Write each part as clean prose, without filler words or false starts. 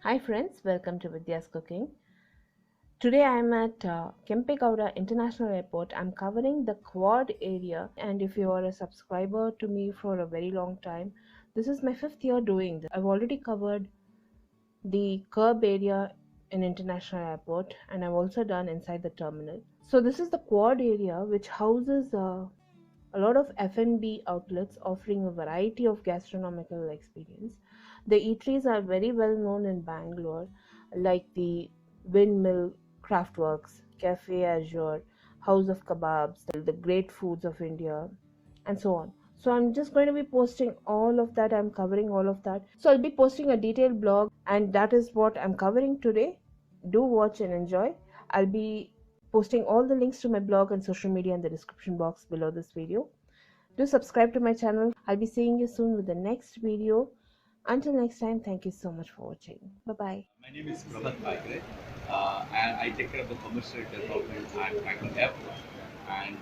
Hi friends, welcome to Vidyascooking. Today I am at Kempegowda International Airport. I'm covering the quad area, and if you are a subscriber to me for a very long time, this is my fifth year doing this. I've already covered the Kerb area in International Airport, and I've also done inside the terminal. So this is the quad area, which houses a lot of F&B outlets offering a variety of gastronomical experience. The eateries are very well known in Bangalore, like the Windmill Craftworks, Cafe Azure, House of Kebabs, the Great Foods of India, and so on. So I'm just going to be posting all of that. I'm covering all of that. So I'll be posting a detailed blog, and that is what I'm covering today. Do watch and enjoy. I'll be posting all the links to my blog and social media in the description box below this video. Do subscribe to my channel. I'll be seeing you soon with the next video. Until next time, thank you so much for watching. Bye bye. My name is Prabhat, and I take care of the commercial development at Bangalore Airport. And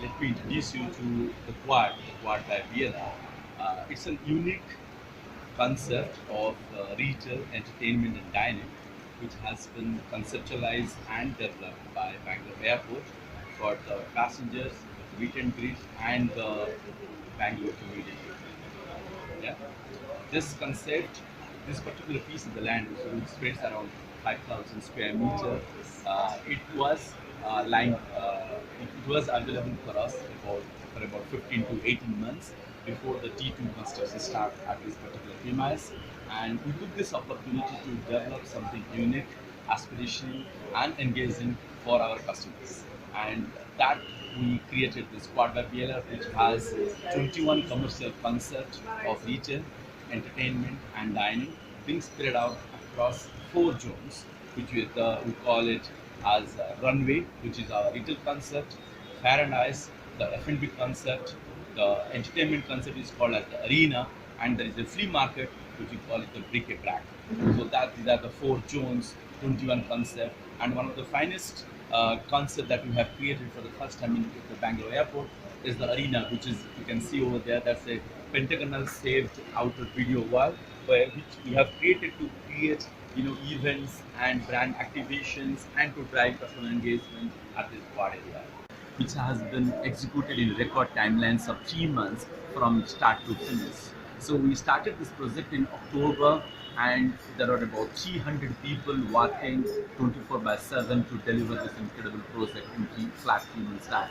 let me introduce you to the Quad by BLR. It's a unique concept of retail, entertainment, and dining, which has been conceptualized and developed by Bangalore Airport for the passengers, the meet and greet, and the Bangalore community. Yeah. This concept, this particular piece of the land, which spreads around 5,000 square meter, it was lying, it was available for us for about 15 to 18 months before the T2 construction started at this particular premise. And we took this opportunity to develop something unique, aspirational, and engaging for our customers. And that we created this Quad by BLR, which has 21 commercial concepts of retail, entertainment, and dining being spread out across 4 zones, which we call it as runway, which is our retail concept, paradise, the F&B concept, the entertainment concept is called as the arena, and there is a flea market, which we call it the bric-a-brac. So that these are the 4 zones, 21 concept, and one of the finest concept that we have created for the first time in the Bangalore airport is the arena, which is you can see over there. That's a pentagonal saved outer video wall, which we have created to create events and brand activations and to drive customer engagement at this quad area, which has been executed in record timelines of 3 months from start to finish. So we started this project in October, and there are about 300 people working 24 by 7 to deliver this incredible project in flat 3 months time.